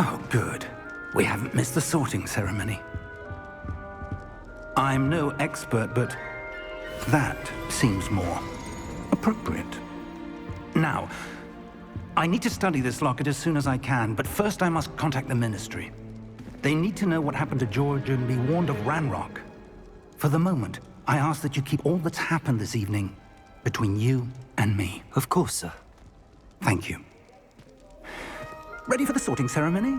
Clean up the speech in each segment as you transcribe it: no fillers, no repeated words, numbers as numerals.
Oh, good. We haven't missed the sorting ceremony. I'm no expert, but that seems more appropriate. Now, I need to study this locket as soon as I can, but first I must contact the Ministry. They need to know what happened to George and be warned of Ranrock. For the moment, I ask that you keep all that's happened this evening between you and me. Of course, sir. Thank you. Ready for the sorting ceremony?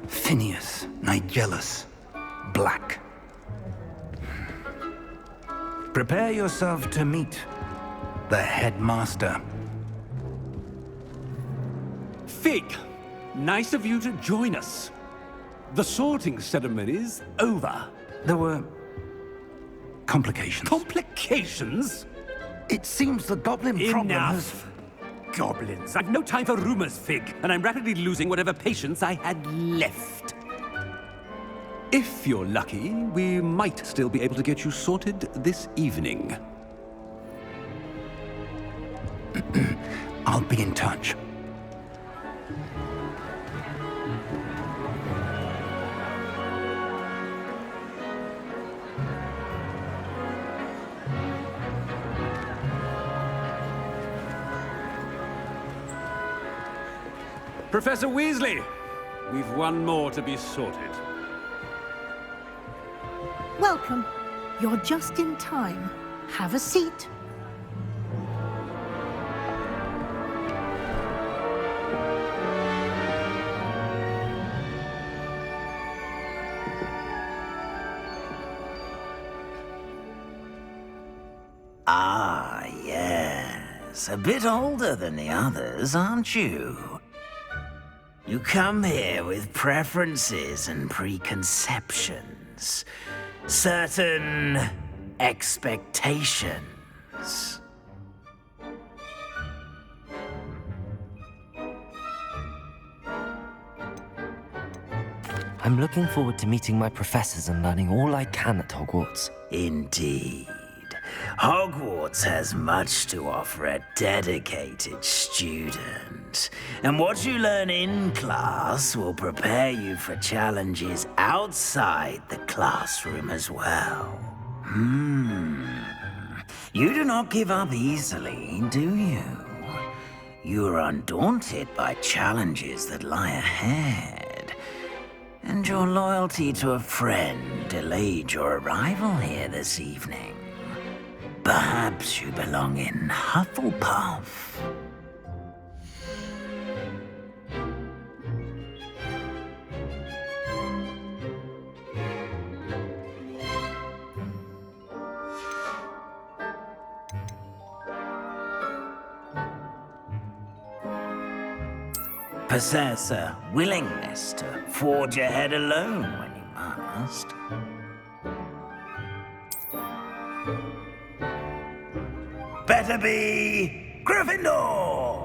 Phineas, Nigellus, Black. Prepare yourself to meet the headmaster. Fig, nice of you to join us. The sorting ceremony's over. There were complications. Complications? It seems the goblin problem has... Enough! Goblins. I've no time for rumors, Fig, and I'm rapidly losing whatever patience I had left. If you're lucky, we might still be able to get you sorted this evening. I'll be in touch. Professor Weasley, we've one more to be sorted. Welcome. You're just in time. Have a seat. Ah, yes. A bit older than the others, aren't you? You come here with preferences and preconceptions. Certain expectations. I'm looking forward to meeting my professors and learning all I can at Hogwarts. Indeed. Hogwarts has much to offer a dedicated student. And what you learn in class will prepare you for challenges outside the classroom as well. You do not give up easily, do you? You are undaunted by challenges that lie ahead. And your loyalty to a friend delayed your arrival here this evening. Perhaps you belong in Hufflepuff. Possess a willingness to forge ahead alone when you must. Better be Gryffindor!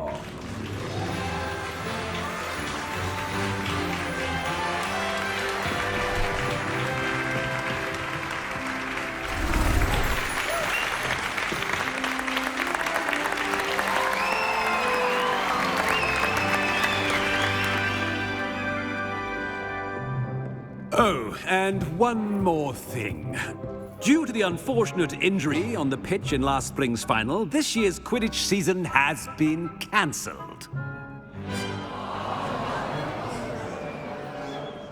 Oh, and one more thing. Due to the unfortunate injury on the pitch in last spring's final, this year's Quidditch season has been cancelled.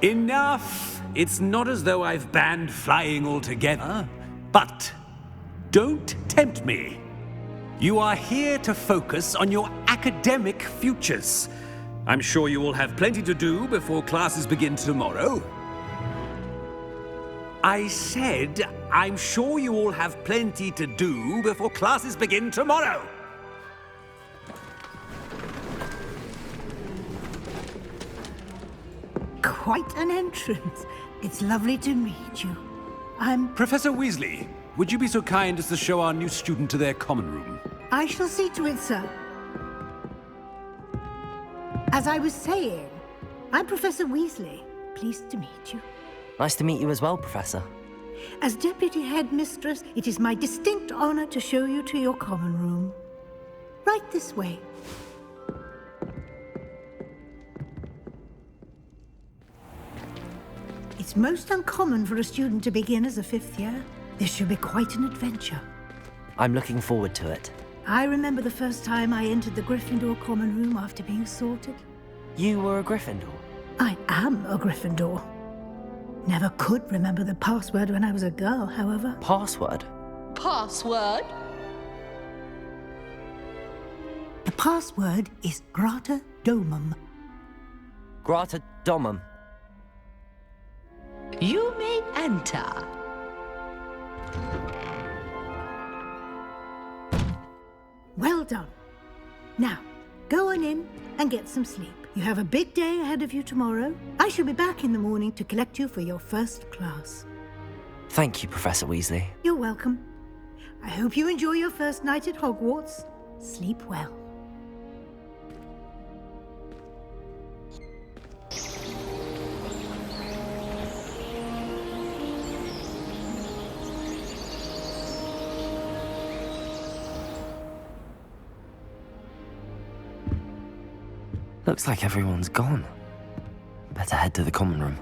Enough! It's not as though I've banned flying altogether, but don't tempt me. You are here to focus on your academic futures. I'm sure you will have plenty to do before classes begin tomorrow. I said, I'm sure you all have plenty to do before classes begin tomorrow. Quite an entrance. It's lovely to meet you. I'm... Professor Weasley, would you be so kind as to show our new student to their common room? I shall see to it, sir. As I was saying, I'm Professor Weasley. Pleased to meet you. Nice to meet you as well, Professor. As Deputy Headmistress, it is my distinct honor to show you to your common room. Right this way. It's most uncommon for a student to begin as a 5th year. This should be quite an adventure. I'm looking forward to it. I remember the first time I entered the Gryffindor common room after being sorted. You were a Gryffindor? I am a Gryffindor. Never could remember the password when I was a girl, however. Password? Password? The password is Grata Domum. Grata Domum. You may enter. Well done. Now, go on in and get some sleep. You have a big day ahead of you tomorrow. I shall be back in the morning to collect you for your first class. Thank you, Professor Weasley. You're welcome. I hope you enjoy your first night at Hogwarts. Sleep well. Looks like everyone's gone. Better head to the common room.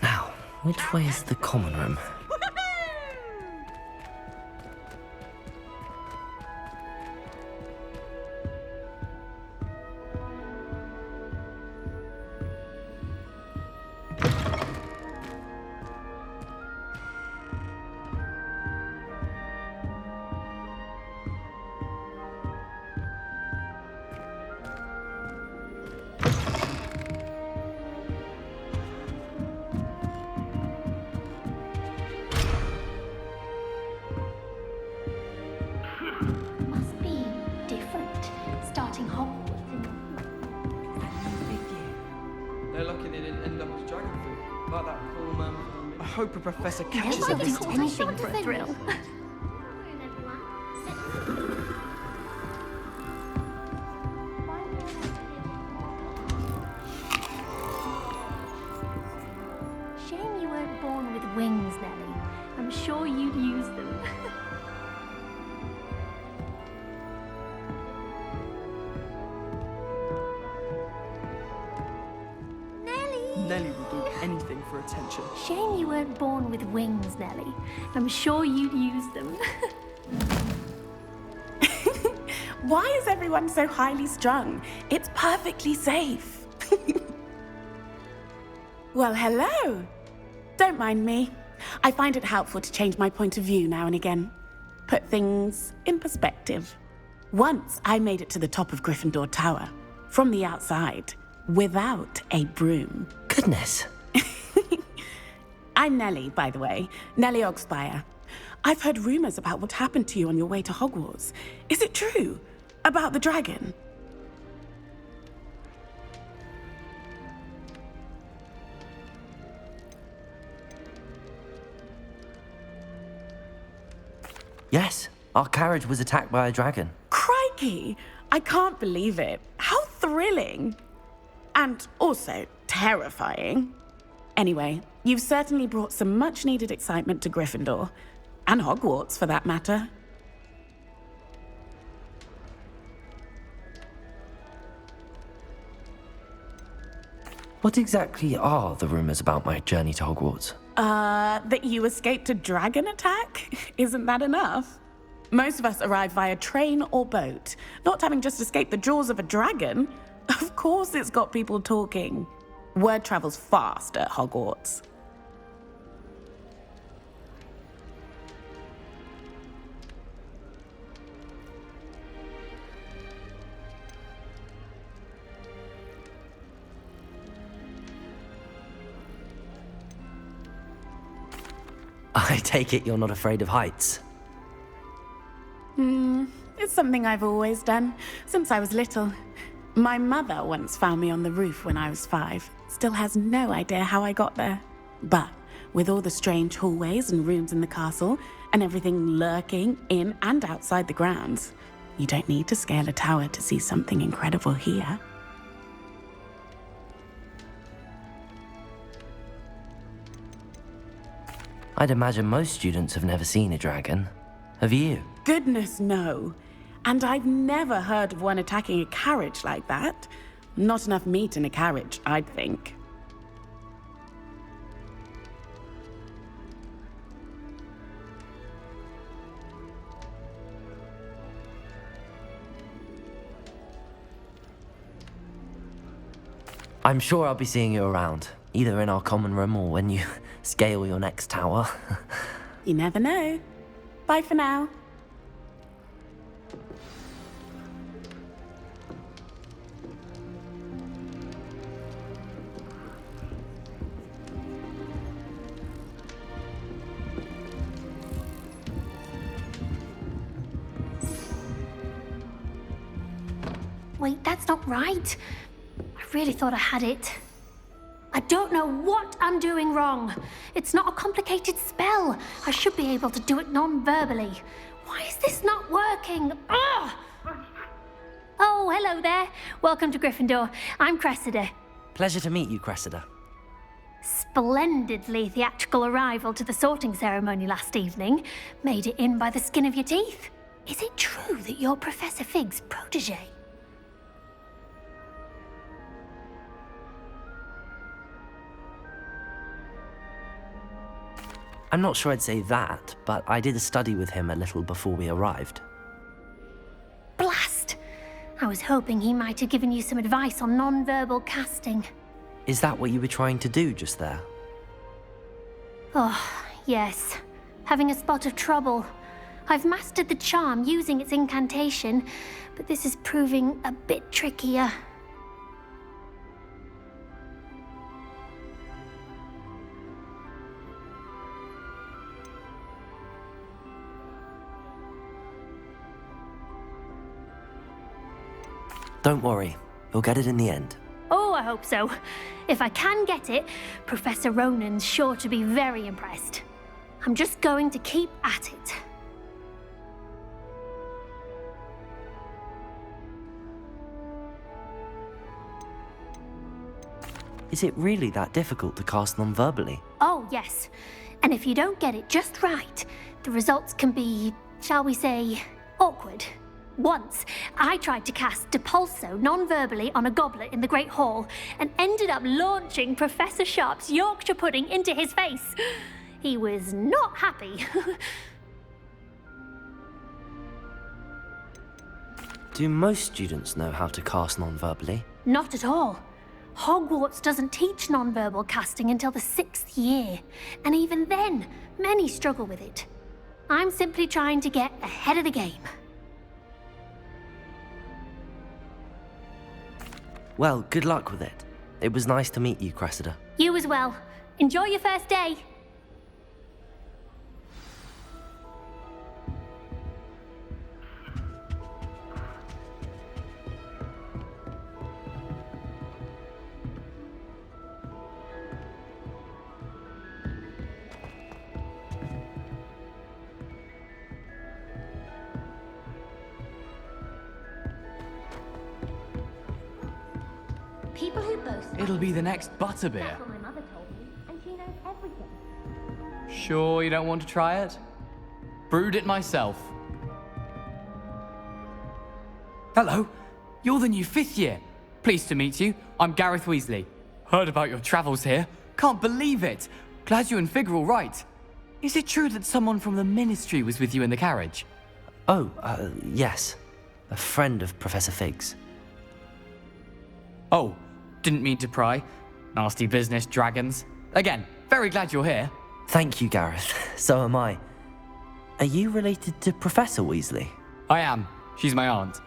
Now, which way is the common room? Must be different, starting Hogwarts in... They're lucky they didn't end up as dragon fruit, like that cool man from... I hope a professor catches Might every be time. anything for a thrill. Shame you weren't born with wings, Nellie. I'm sure you'd use them. Nellie will do anything for attention. Shame you weren't born with wings, Nellie. I'm sure you'd use them. Why is everyone so highly strung? It's perfectly safe. Well, hello. Don't mind me. I find it helpful to change my point of view now and again. Put things in perspective. Once I made it to the top of Gryffindor Tower, from the outside, without a broom. Goodness. I'm Nellie, by the way. Nellie Ogspire. I've heard rumors about what happened to you on your way to Hogwarts. Is it true? About the dragon? Yes, our carriage was attacked by a dragon. Crikey! I can't believe it. How thrilling! And also terrifying. Anyway, you've certainly brought some much-needed excitement to Gryffindor. And Hogwarts, for that matter. What exactly are the rumors about my journey to Hogwarts? That you escaped a dragon attack? Isn't that enough? Most of us arrive via train or boat, not having just escaped the jaws of a dragon. Of course it's got people talking. Word travels fast at Hogwarts. I take it you're not afraid of heights. It's something I've always done, since I was little. My mother once found me on the roof when I was 5. Still has no idea how I got there. But with all the strange hallways and rooms in the castle, and everything lurking in and outside the grounds, you don't need to scale a tower to see something incredible here. I'd imagine most students have never seen a dragon. Have you? Goodness, no. And I've never heard of one attacking a carriage like that. Not enough meat in a carriage, I'd think. I'm sure I'll be seeing you around, either in our common room or when you scale your next tower. You never know. Bye for now. Wait, that's not right. I really thought I had it. I don't know what I'm doing wrong. It's not a complicated spell. I should be able to do it non-verbally. Why is this not working? Ugh! Oh, hello there. Welcome to Gryffindor. I'm Cressida. Pleasure to meet you, Cressida. Splendidly theatrical arrival to the sorting ceremony last evening. Made it in by the skin of your teeth. Is it true that you're Professor Fig's protege? I'm not sure I'd say that, but I did study with him a little before we arrived. Blast! I was hoping he might have given you some advice on non-verbal casting. Is that what you were trying to do just there? Oh, yes. Having a spot of trouble. I've mastered the charm using its incantation, but this is proving a bit trickier. Don't worry, you'll get it in the end. Oh, I hope so. If I can get it, Professor Ronan's sure to be very impressed. I'm just going to keep at it. Is it really that difficult to cast non-verbally? Oh, yes. And if you don't get it just right, the results can be, shall we say, awkward. Once, I tried to cast Depulso non-verbally on a goblet in the Great Hall and ended up launching Professor Sharp's Yorkshire pudding into his face. He was not happy. Do most students know how to cast non-verbally? Not at all. Hogwarts doesn't teach non-verbal casting until the 6th year, and even then, many struggle with it. I'm simply trying to get ahead of the game. Well, good luck with it. It was nice to meet you, Cressida. You as well. Enjoy your first day. People who boast. It'll be the next butterbeer. That's what my mother told me, and she knows everything. Sure you don't want to try it? Brewed it myself. Hello, you're the new 5th year. Pleased to meet you. I'm Gareth Weasley. Heard about your travels here. Can't believe it. Glad you and Fig are all right. Is it true that someone from the Ministry was with you in the carriage? Oh, yes. A friend of Professor Fig's. Oh, didn't mean to pry. Nasty business, dragons. Again, very glad you're here. Thank you, Gareth. So am I. Are you related to Professor Weasley? I am. She's my aunt.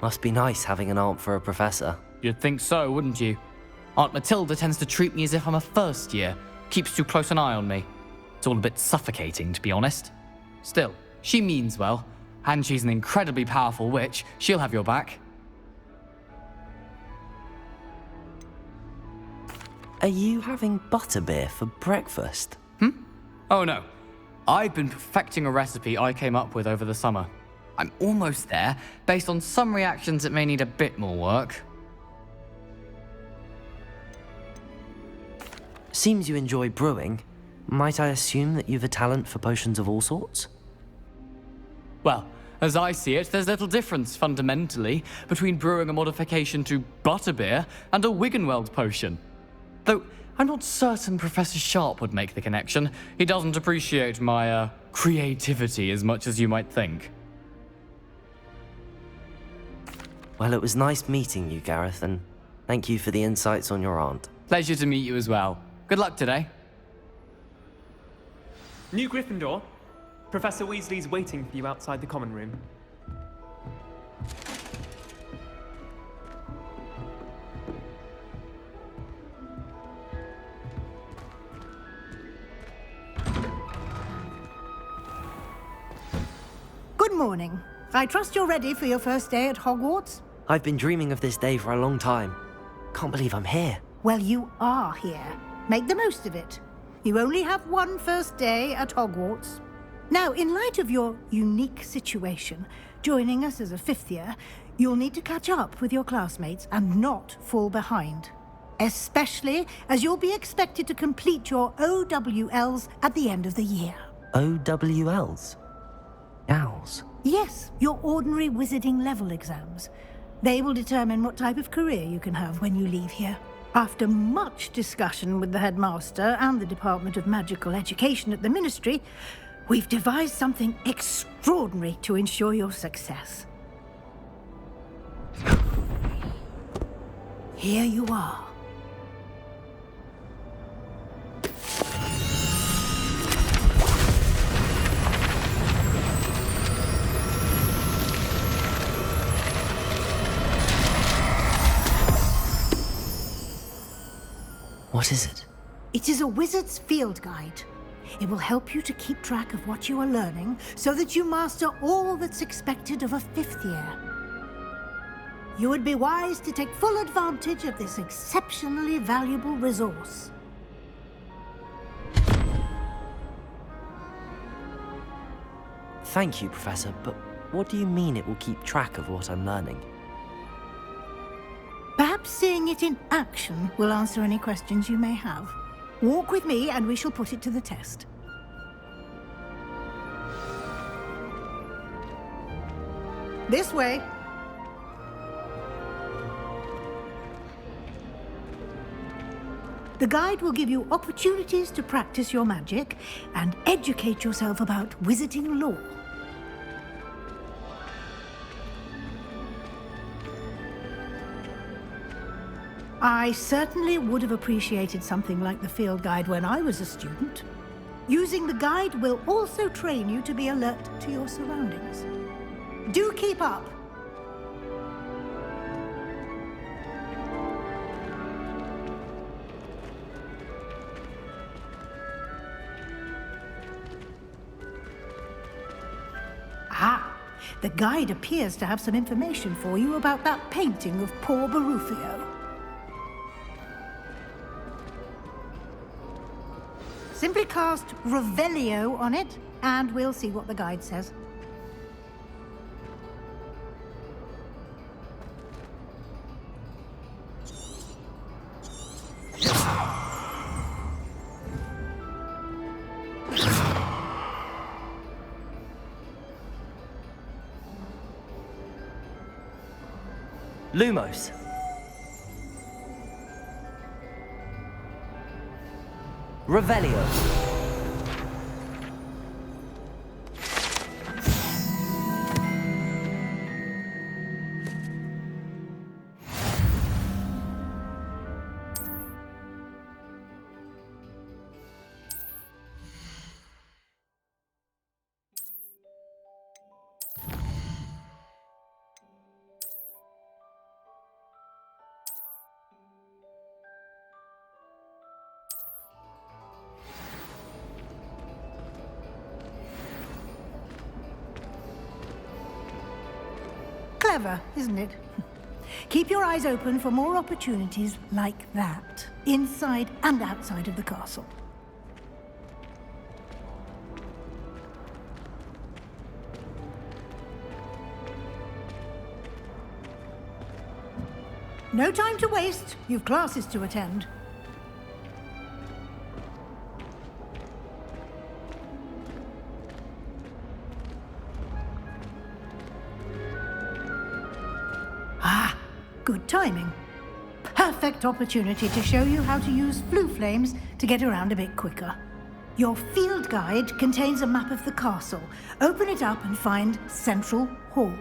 Must be nice having an aunt for a professor. You'd think so, wouldn't you? Aunt Matilda tends to treat me as if I'm a first year. Keeps too close an eye on me. It's all a bit suffocating, to be honest. Still, she means well. And she's an incredibly powerful witch. She'll have your back. Are you having butterbeer for breakfast? Oh no. I've been perfecting a recipe I came up with over the summer. I'm almost there. Based on some reactions, it may need a bit more work. Seems you enjoy brewing. Might I assume that you've a talent for potions of all sorts? Well, as I see it, there's little difference, fundamentally, between brewing a modification to butterbeer and a Wiggenweld potion. Though, I'm not certain Professor Sharp would make the connection. He doesn't appreciate my, creativity as much as you might think. Well, it was nice meeting you, Gareth, and thank you for the insights on your aunt. Pleasure to meet you as well. Good luck today. New Gryffindor. Professor Weasley's waiting for you outside the common room. Good morning. I trust you're ready for your first day at Hogwarts? I've been dreaming of this day for a long time. Can't believe I'm here. Well, you are here. Make the most of it. You only have one first day at Hogwarts. Now, in light of your unique situation, joining us as a fifth year, you'll need to catch up with your classmates and not fall behind. Especially as you'll be expected to complete your OWLs at the end of the year. OWLs? Owls? Yes, your ordinary wizarding level exams. They will determine what type of career you can have when you leave here. After much discussion with the headmaster and the Department of Magical Education at the Ministry, we've devised something extraordinary to ensure your success. Here you are. What is it? It is a wizard's field guide. It will help you to keep track of what you are learning so that you master all that's expected of a fifth year. You would be wise to take full advantage of this exceptionally valuable resource. Thank you, Professor, but what do you mean it will keep track of what I'm learning? Perhaps seeing it in action will answer any questions you may have. Walk with me and we shall put it to the test. This way. The guide will give you opportunities to practice your magic and educate yourself about wizarding lore. I certainly would have appreciated something like the field guide when I was a student. Using the guide will also train you to be alert to your surroundings. Do keep up. Ah, the guide appears to have some information for you about that painting of poor Barufio. Simply cast Revelio on it, and we'll see what the guide says. Lumos. Revelio. Clever, isn't it? Keep your eyes open for more opportunities like that, inside and outside of the castle. No time to waste. You've classes to attend. Good timing. Perfect opportunity to show you how to use flue flames to get around a bit quicker. Your field guide contains a map of the castle. Open it up and find Central Hall.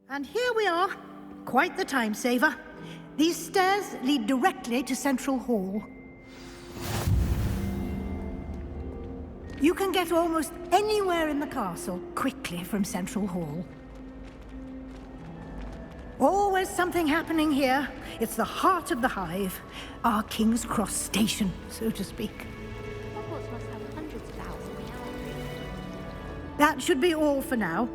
And here we are. Quite the time saver. These stairs lead directly to Central Hall. You can get almost anywhere in the castle quickly from Central Hall. Always something happening here. It's the heart of the hive. Our King's Cross station, so to speak. Hogwarts must have hundreds of hours of reality. That should be all for now.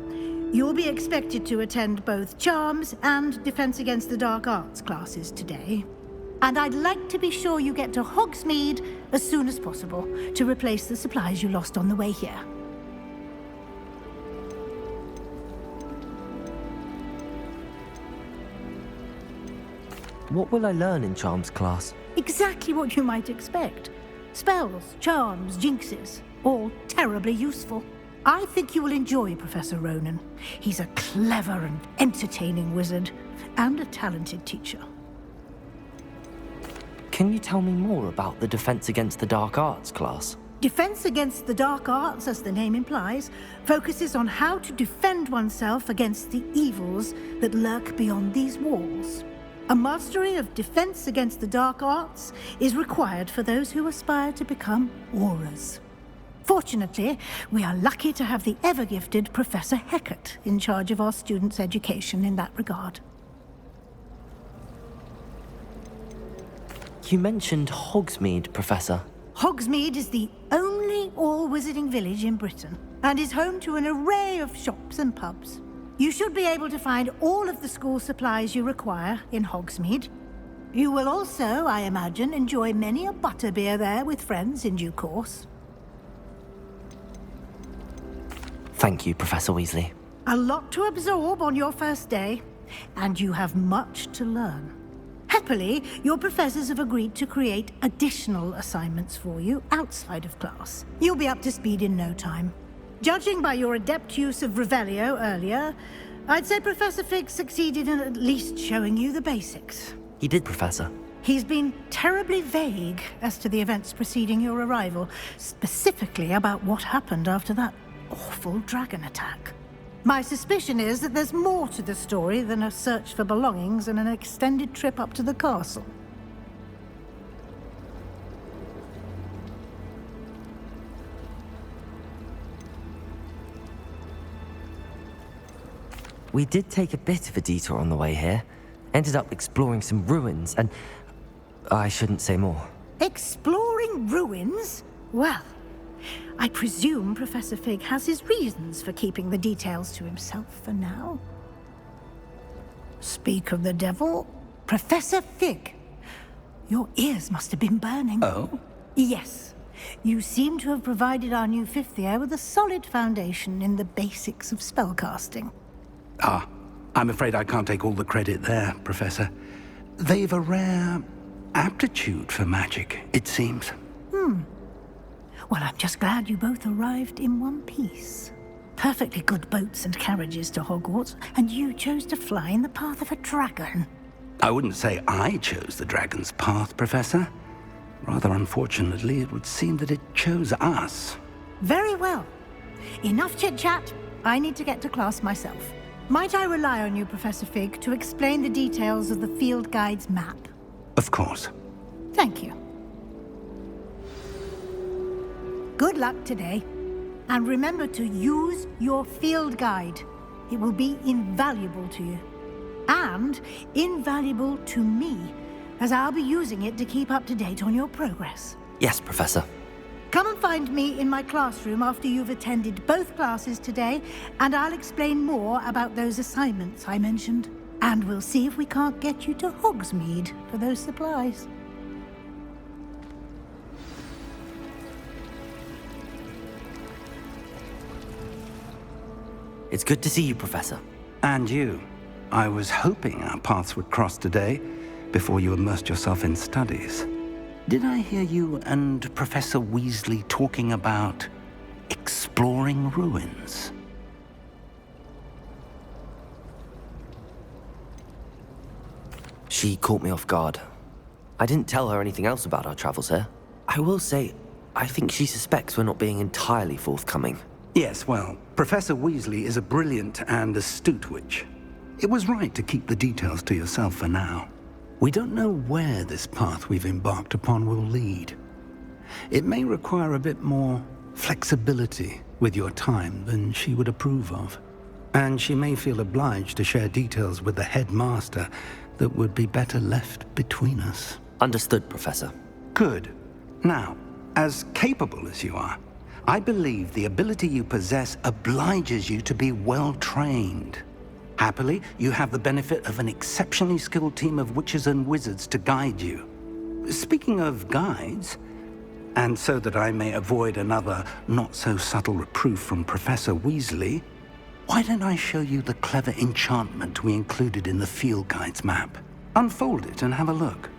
You'll be expected to attend both Charms and Defense Against the Dark Arts classes today. And I'd like to be sure you get to Hogsmeade as soon as possible to replace the supplies you lost on the way here. What will I learn in Charms class? Exactly what you might expect. Spells, charms, jinxes, all terribly useful. I think you will enjoy Professor Ronan. He's a clever and entertaining wizard, and a talented teacher. Can you tell me more about the Defense Against the Dark Arts class? Defense Against the Dark Arts, as the name implies, focuses on how to defend oneself against the evils that lurk beyond these walls. A mastery of Defense Against the Dark Arts is required for those who aspire to become Aurors. Fortunately, we are lucky to have the ever-gifted Professor Hecat in charge of our students' education in that regard. You mentioned Hogsmeade, Professor. Hogsmeade is the only all-wizarding village in Britain, and is home to an array of shops and pubs. You should be able to find all of the school supplies you require in Hogsmeade. You will also, I imagine, enjoy many a butterbeer there with friends in due course. Thank you, Professor Weasley. A lot to absorb on your first day, and you have much to learn. Happily, your professors have agreed to create additional assignments for you outside of class. You'll be up to speed in no time. Judging by your adept use of Revelio earlier, I'd say Professor Fig succeeded in at least showing you the basics. He did, Professor. He's been terribly vague as to the events preceding your arrival, specifically about what happened after that awful dragon attack. My suspicion is that there's more to the story than a search for belongings and an extended trip up to the castle. we did take a bit of a detour on the way here. Ended up exploring some ruins, and I shouldn't say more. Exploring ruins? Well, I presume Professor Fig has his reasons for keeping the details to himself for now. Speak of the devil, Professor Fig. Your ears must have been burning. Oh? Yes. You seem to have provided our new fifth year with a solid foundation in the basics of spellcasting. Ah, I'm afraid I can't take all the credit there, Professor. They've a rare aptitude for magic, it seems. Well, I'm just glad you both arrived in one piece. Perfectly good boats and carriages to Hogwarts, and you chose to fly in the path of a dragon. I wouldn't say I chose the dragon's path, Professor. Rather unfortunately, it would seem that it chose us. Very well. Enough chit-chat. I need to get to class myself. Might I rely on you, Professor Fig, to explain the details of the field guide's map? Of course. Thank you. Good luck today. And remember to use your field guide. It will be invaluable to you. And invaluable to me, as I'll be using it to keep up to date on your progress. Yes, Professor. Come and find me in my classroom after you've attended both classes today, and I'll explain more about those assignments I mentioned. And we'll see if we can't get you to Hogsmeade for those supplies. It's good to see you, Professor. And you. I was hoping our paths would cross today, before you immersed yourself in studies. Did I hear you and Professor Weasley talking about exploring ruins? She caught me off guard. I didn't tell her anything else about our travels here. I will say, I think she suspects we're not being entirely forthcoming. Yes, well, Professor Weasley is a brilliant and astute witch. It was right to keep the details to yourself for now. We don't know where this path we've embarked upon will lead. It may require a bit more flexibility with your time than she would approve of. And she may feel obliged to share details with the headmaster that would be better left between us. Understood, Professor. Good. Now, as capable as you are, I believe the ability you possess obliges you to be well-trained. Happily, you have the benefit of an exceptionally skilled team of witches and wizards to guide you. Speaking of guides, and so that I may avoid another not-so-subtle reproof from Professor Weasley, why don't I show you the clever enchantment we included in the field guide's map? Unfold it and have a look.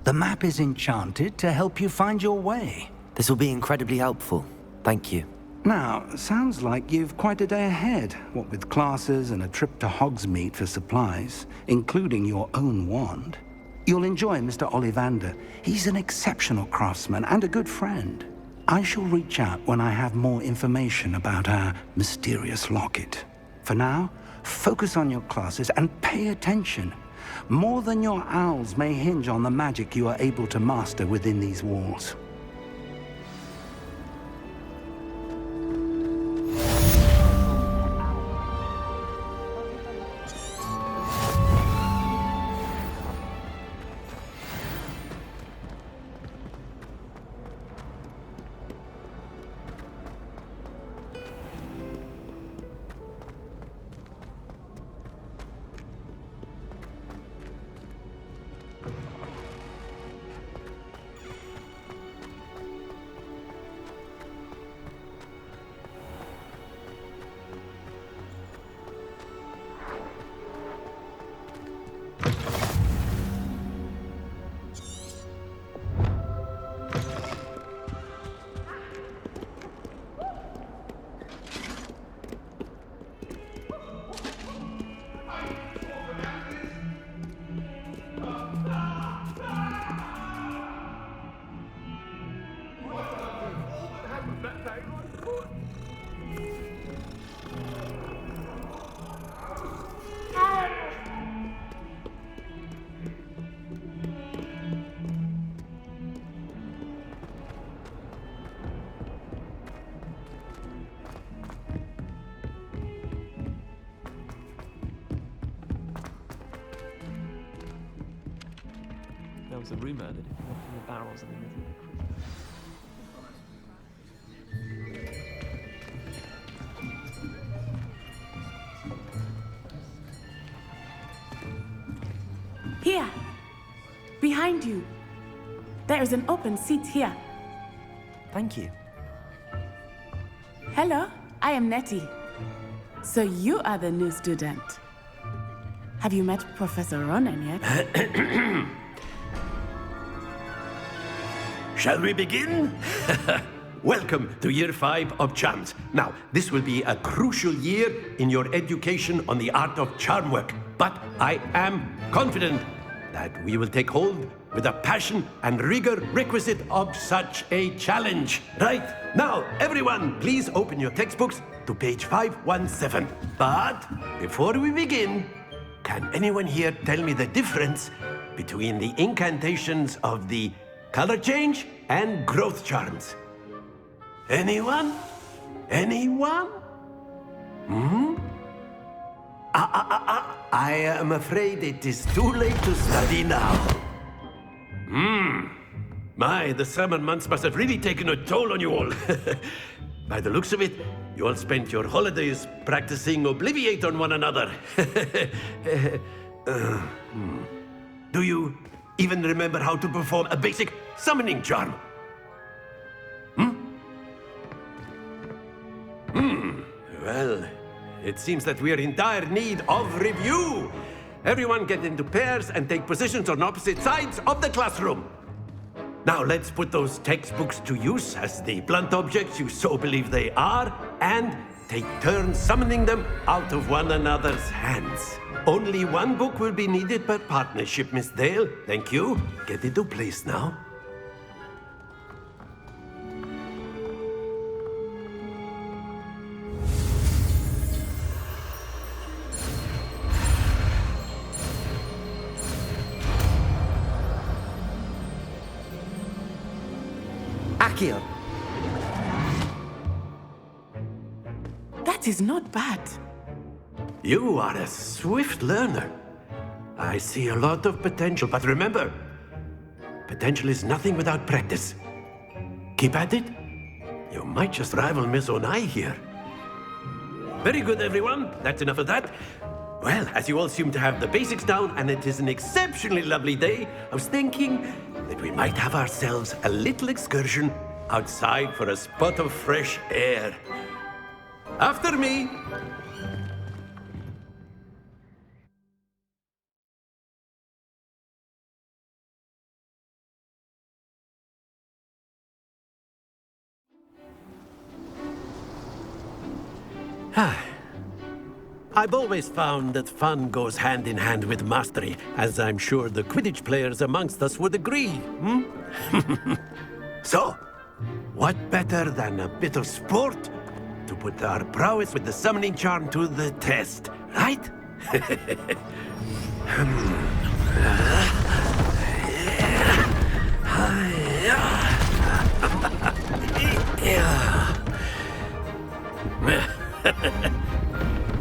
The map is enchanted to help you find your way. This will be incredibly helpful. Thank you. Now, sounds like you've quite a day ahead, what with classes and a trip to Hogsmeade for supplies, including your own wand. You'll enjoy Mr. Ollivander. He's an exceptional craftsman and a good friend. I shall reach out when I have more information about our mysterious locket. For now, focus on your classes and pay attention. More than your owls may hinge on the magic you are able to master within these walls. there was a rumor that if you opened the barrels of the middle Here! Behind you! There is an open seat here. Thank you. Hello, I am Nettie. So you are the new student. Have you met Professor Ronan yet? Shall we begin? Welcome to Year 5 of Charms. Now, this will be a crucial year in your education on the art of charm work. But I am confident that we will take hold with the passion and rigor requisite of such a challenge. Right, now, everyone, please open your textbooks to page 517. But before we begin, can anyone here tell me the difference between the incantations of the color change and growth charms? Anyone? Anyone? I am afraid it is too late to study now. My, the summer months must have really taken a toll on you all. By the looks of it, you all spent your holidays practicing Obliviate on one another. Do you even remember how to perform a basic summoning charm? Well, it seems that we are in dire need of review. Everyone get into pairs and take positions on opposite sides of the classroom. Now let's put those textbooks to use as the blunt objects you so believe they are, and take turns summoning them out of one another's hands. Only one book will be needed per partnership, Miss Dale. Thank you. Get into place now. Accio! That is not bad. You are a swift learner. I see a lot of potential, but remember, potential is nothing without practice. Keep at it. You might just rival Miss Onai here. Very good, everyone. That's enough of that. Well, as you all seem to have the basics down, and it is an exceptionally lovely day, I was thinking that we might have ourselves a little excursion outside for a spot of fresh air. After me. I've always found that fun goes hand in hand with mastery, as I'm sure the Quidditch players amongst us would agree. So, what better than a bit of sport to put our prowess with the summoning charm to the test, right?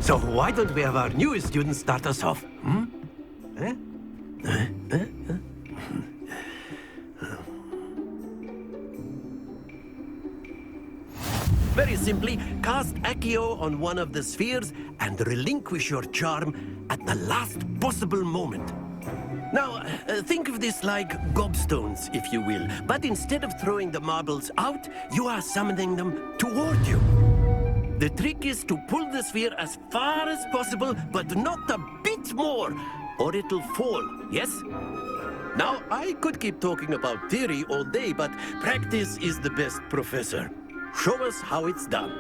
So why don't we have our newest student start us off? Very simply, cast Accio on one of the spheres and relinquish your charm at the last possible moment. Now, think of this like gobstones, if you will, but instead of throwing the marbles out, you are summoning them toward you. The trick is to pull the sphere as far as possible, but not a bit more, or it'll fall, yes? Now, I could keep talking about theory all day, but practice is the best professor. Show us how it's done.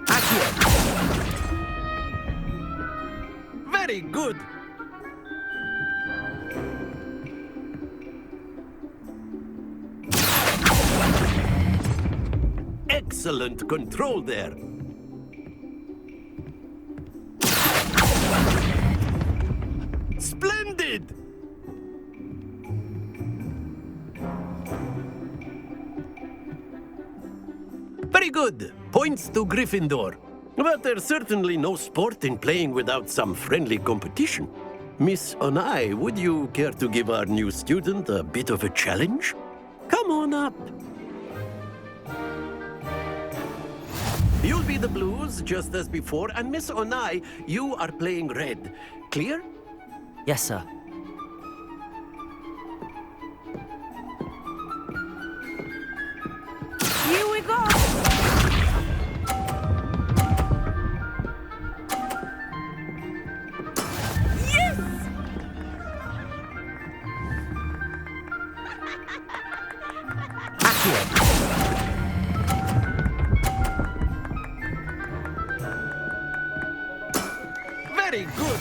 Accio! Very good! Excellent control there. Splendid! Very good. Points to Gryffindor. But there's certainly no sport in playing without some friendly competition. Miss Onai, would you care to give our new student a bit of a challenge? Come on up. You'll be the blues, just as before, and Miss Onai, you are playing red. Clear? Yes, sir. Here we go! Yes! Very good.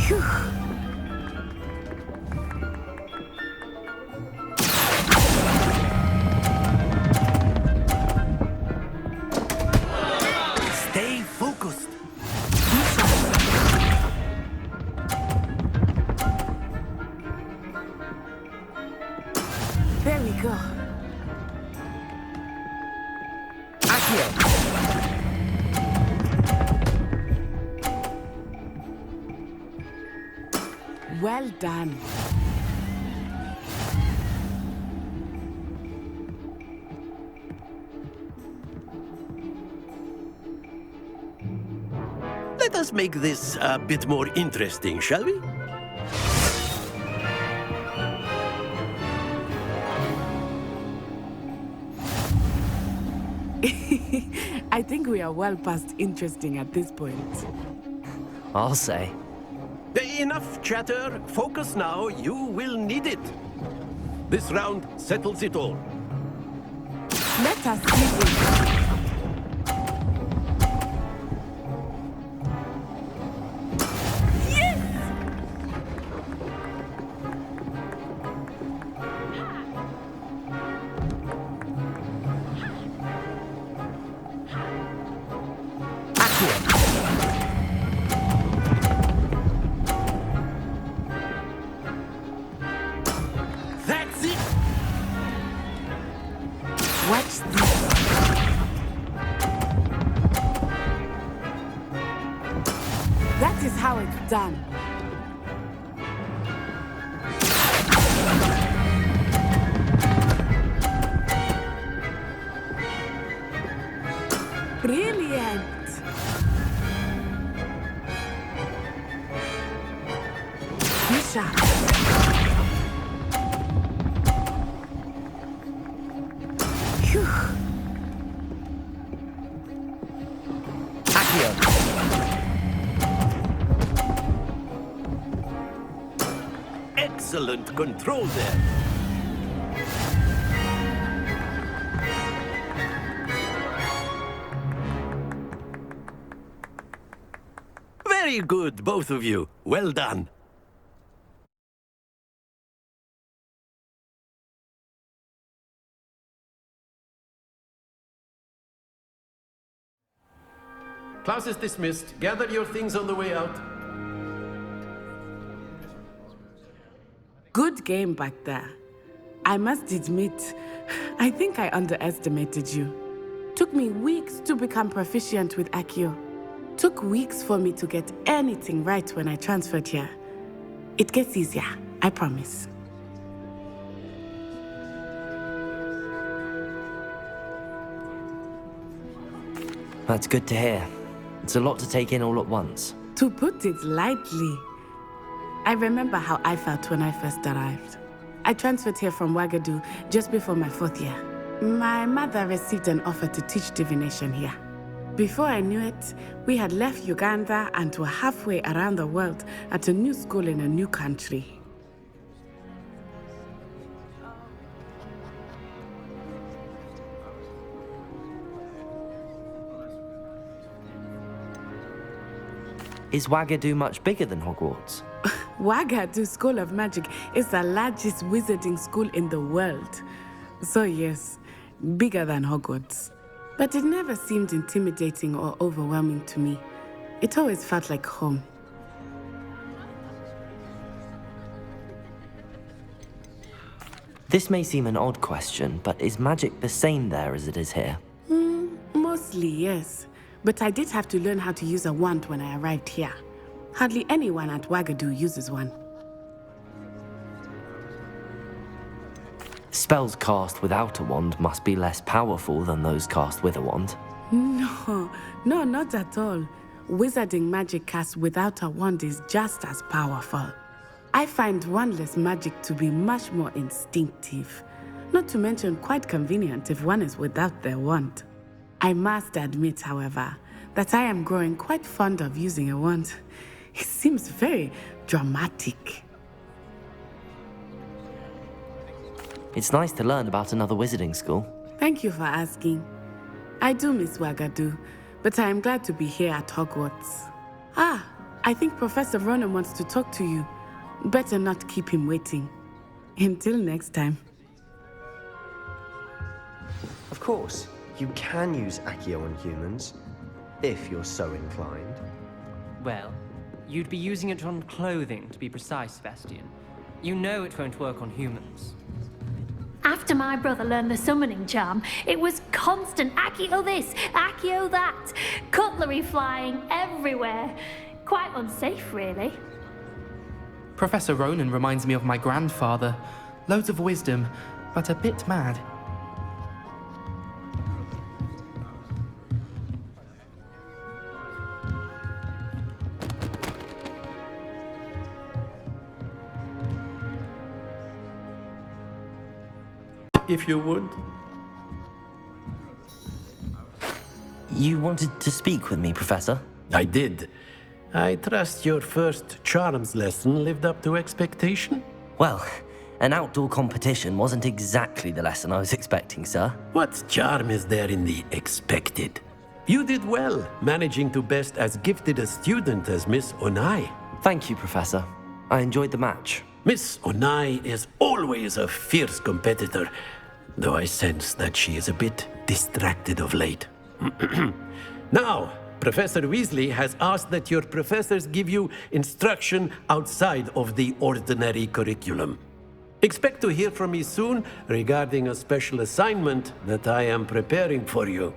Phew. Stay focused. There we go. Well done. Let us make this a bit more interesting, shall we? I think we are well past interesting at this point. I'll say. Enough chatter. Focus now. You will need it. This round settles it all. Let us see this. That's it. Watch this. That is how it's done. Brilliant. Misha. Phew. Excellent control there. Very good, both of you. Well done. Class is dismissed. Gather your things on the way out. Good game back there. I must admit, I think I underestimated you. Took me weeks to become proficient with Accio. Took weeks for me to get anything right when I transferred here. It gets easier, I promise. That's good to hear. It's a lot to take in all at once. To put it lightly, I remember how I felt when I first arrived. I transferred here from Wagadu just before my 4th year. My mother received an offer to teach divination here. Before I knew it, we had left Uganda and were halfway around the world at a new school in a new country. Is Wagadu much bigger than Hogwarts? Wagadu School of Magic is the largest wizarding school in the world. So yes, bigger than Hogwarts. But it never seemed intimidating or overwhelming to me. It always felt like home. This may seem an odd question, but is magic the same there as it is here? Mostly, yes. But I did have to learn how to use a wand when I arrived here. Hardly anyone at Wagadu uses one. Spells cast without a wand must be less powerful than those cast with a wand. No, not at all. Wizarding magic cast without a wand is just as powerful. I find wandless magic to be much more instinctive. Not to mention quite convenient if one is without their wand. I must admit, however, that I am growing quite fond of using a wand. It seems very dramatic. It's nice to learn about another wizarding school. Thank you for asking. I do miss Wagadu, but I am glad to be here at Hogwarts. I think Professor Ronan wants to talk to you. Better not keep him waiting. Until next time. Of course, you can use Accio on humans, if you're so inclined. Well, you'd be using it on clothing, to be precise, Sebastian. You know it won't work on humans. After my brother learned the summoning charm, it was constant Accio this, Accio that, cutlery flying everywhere. Quite unsafe, really. Professor Ronan reminds me of my grandfather. Loads of wisdom, but a bit mad. If you would. You wanted to speak with me, Professor? I did. I trust your first charms lesson lived up to expectation? Well, an outdoor competition wasn't exactly the lesson I was expecting, sir. What charm is there in the expected? You did well, managing to best as gifted a student as Miss Onai. Thank you, Professor. I enjoyed the match. Miss Onai is always a fierce competitor, though I sense that she is a bit distracted of late. Now, Professor Weasley has asked that your professors give you instruction outside of the ordinary curriculum. Expect to hear from me soon regarding a special assignment that I am preparing for you.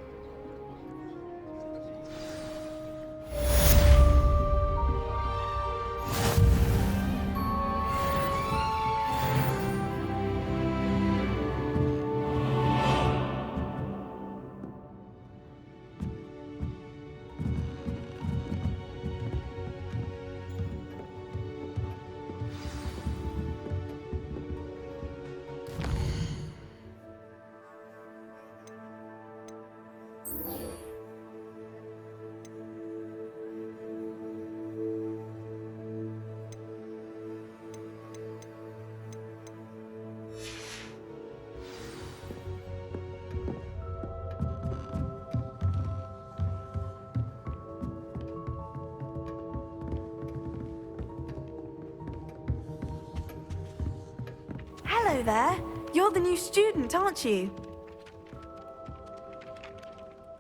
Hello there. You're the new student, aren't you?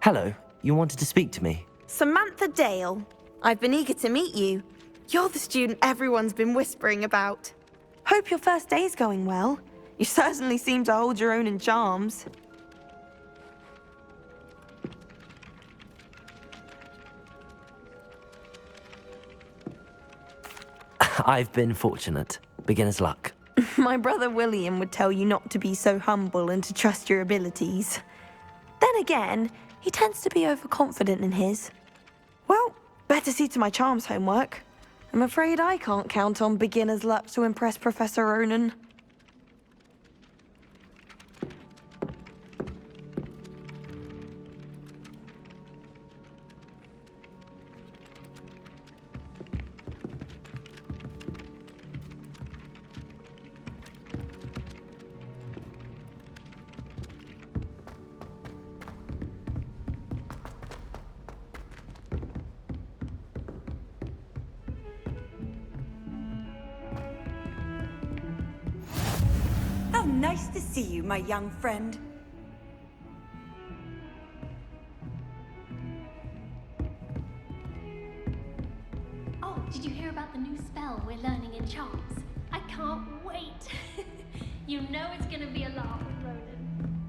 Hello. You wanted to speak to me? Samantha Dale. I've been eager to meet you. You're the student everyone's been whispering about. Hope your first day's going well. You certainly seem to hold your own in charms. I've been fortunate. Beginner's luck. My brother William would tell you not to be so humble and to trust your abilities. Then again, he tends to be overconfident in his. Well, better see to my charms homework. I'm afraid I can't count on beginner's luck to impress Professor Ronan. How nice to see you, my young friend. Oh, did you hear about the new spell we're learning in charms? I can't wait. You know it's gonna be a laugh with Ronan.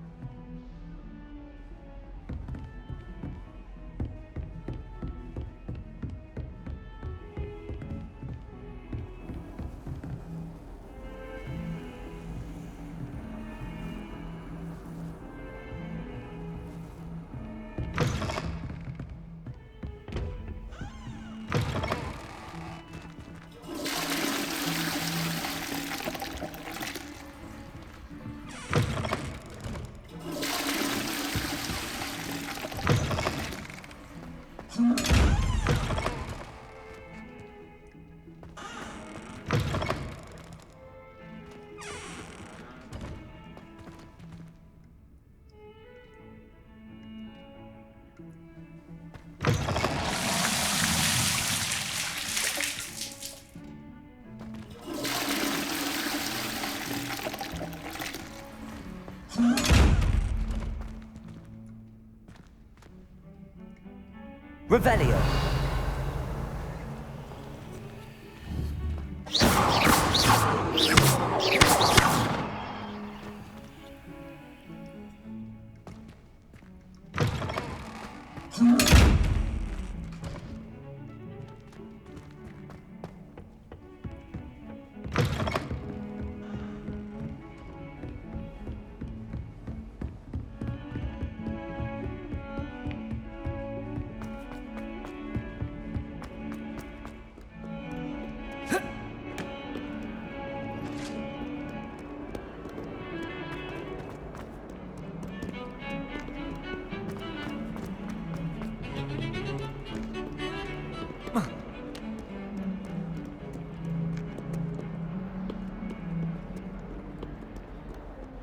Revelio.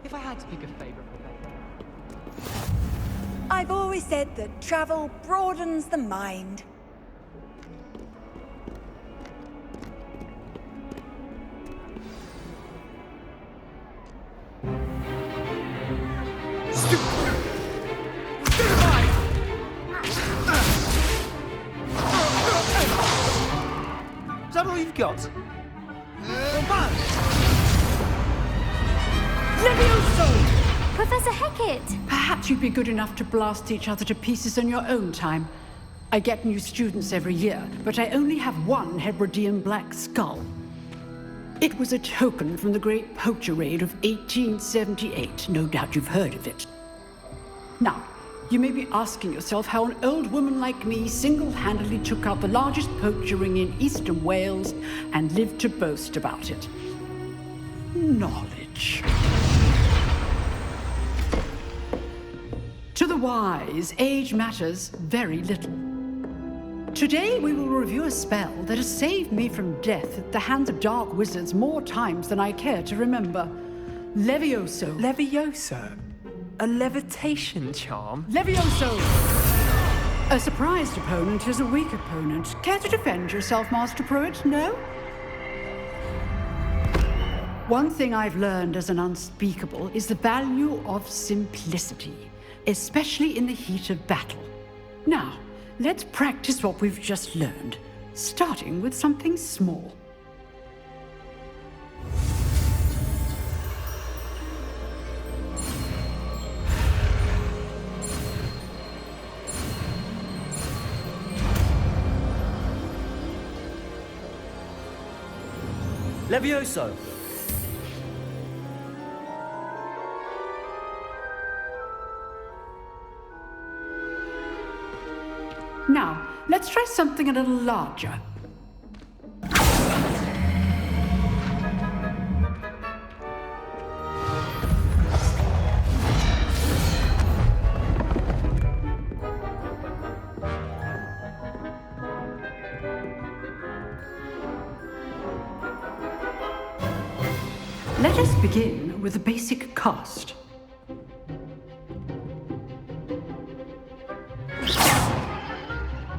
If I had to pick a favorite professor. I've always said that travel broadens the mind. Is that all you've got? Professor Hecat! Perhaps you'd be good enough to blast each other to pieces in your own time. I get new students every year, but I only have one Hebridean black skull. It was a token from the Great Poacher Raid of 1878. No doubt you've heard of it. Now, you may be asking yourself how an old woman like me single-handedly took out the largest poacher ring in eastern Wales and lived to boast about it. Knowledge. To the wise, age matters very little. Today we will review a spell that has saved me from death at the hands of dark wizards more times than I care to remember. Levioso. Levioso? A levitation charm? Levioso! A surprised opponent is a weak opponent. Care to defend yourself, Master Pruitt? No? One thing I've learned as an unspeakable is the value of simplicity, especially in the heat of battle. Now, let's practice what we've just learned, starting with something small. Levioso! Now, let's try something a little larger. Let us begin with the basic cast.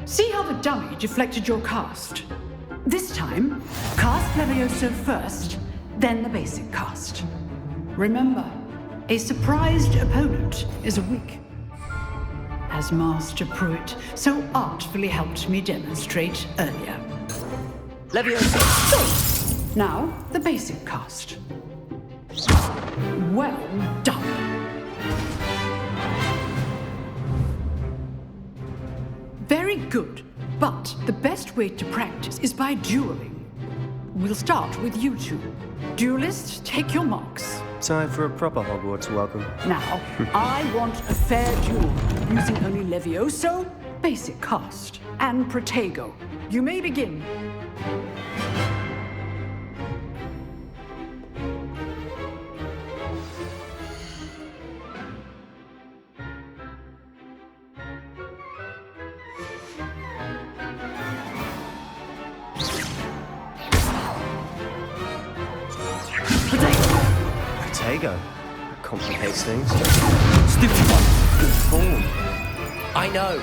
See how the dummy deflected your cast? This time, cast Levioso first, then the basic cast. Remember, a surprised opponent is weak. As Master Pruitt so artfully helped me demonstrate earlier. Levioso! Now, the basic cast. Well done. Very good, but the best way to practice is by dueling. We'll start with you two. Duelists, take your marks. Time for a proper Hogwarts welcome. Now, I want a fair duel, using only Levioso, basic cast, and Protego. You may begin. Protego. Complicates things. Stupid one! Good form. I know.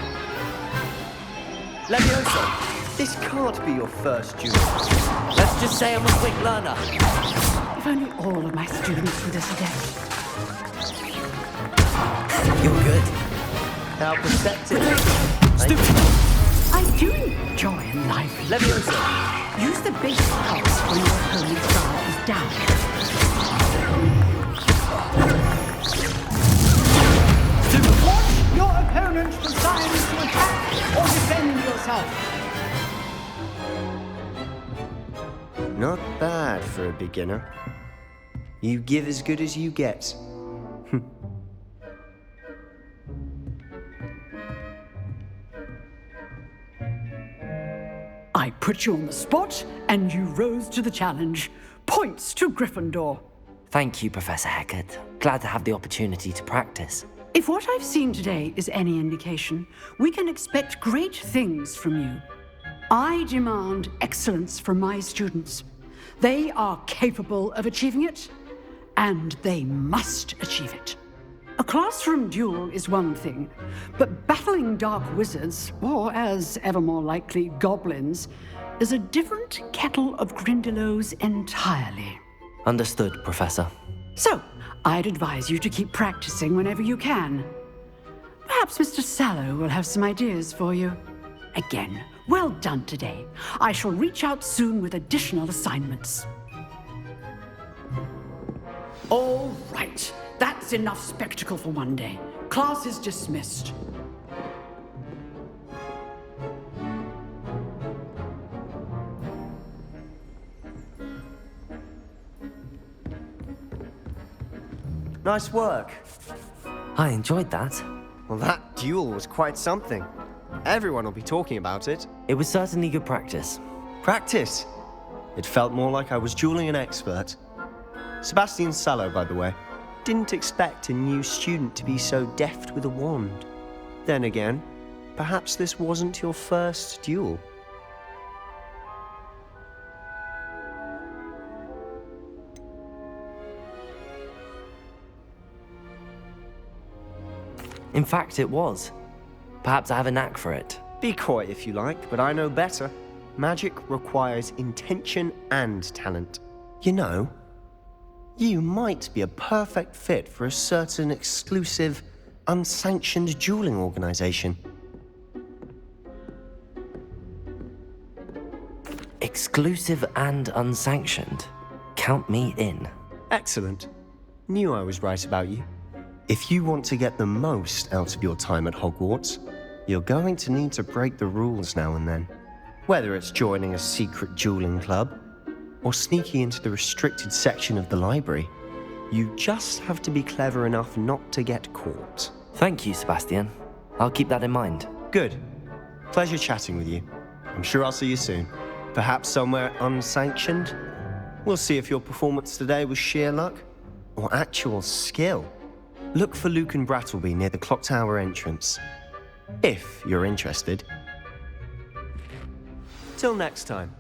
Levioso! This can't be your first duel. Let's just say I'm a quick learner. If only all of my students were this adept. You're good. How perceptive. Stupid! I do enjoy life. Levioso! Use the basic pulse when your opponent's guard is down. Watch your opponent decide to attack or defend yourself. Not bad for a beginner. You give as good as you get. I put you on the spot, and you rose to the challenge. Points to Gryffindor. Thank you, Professor Hecat. Glad to have the opportunity to practice. If what I've seen today is any indication, we can expect great things from you. I demand excellence from my students. They are capable of achieving it, and they must achieve it. A classroom duel is one thing, but battling dark wizards, or as ever more likely, goblins, is a different kettle of Grindylows entirely. Understood, Professor. So, I'd advise you to keep practicing whenever you can. Perhaps Mr. Sallow will have some ideas for you. Again, well done today. I shall reach out soon with additional assignments. All right. That's enough spectacle for one day. Class is dismissed. Nice work. I enjoyed that. Well, that duel was quite something. Everyone will be talking about it. It was certainly good practice. Practice? It felt more like I was dueling an expert. Sebastian Sallow, by the way. Didn't expect a new student to be so deft with a wand. Then again, perhaps this wasn't your first duel. In fact, it was. Perhaps I have a knack for it. Be coy if you like, but I know better. Magic requires intention and talent. You know, you might be a perfect fit for a certain exclusive, unsanctioned dueling organization. Exclusive and unsanctioned? Count me in. Excellent. Knew I was right about you. If you want to get the most out of your time at Hogwarts, you're going to need to break the rules now and then. Whether it's joining a secret dueling club, or sneaking into the restricted section of the library, you just have to be clever enough not to get caught. Thank you, Sebastian. I'll keep that in mind. Good. Pleasure chatting with you. I'm sure I'll see you soon. Perhaps somewhere unsanctioned? We'll see if your performance today was sheer luck, or actual skill. Look for Luke and Brattleby near the clock tower entrance, if you're interested. Till next time.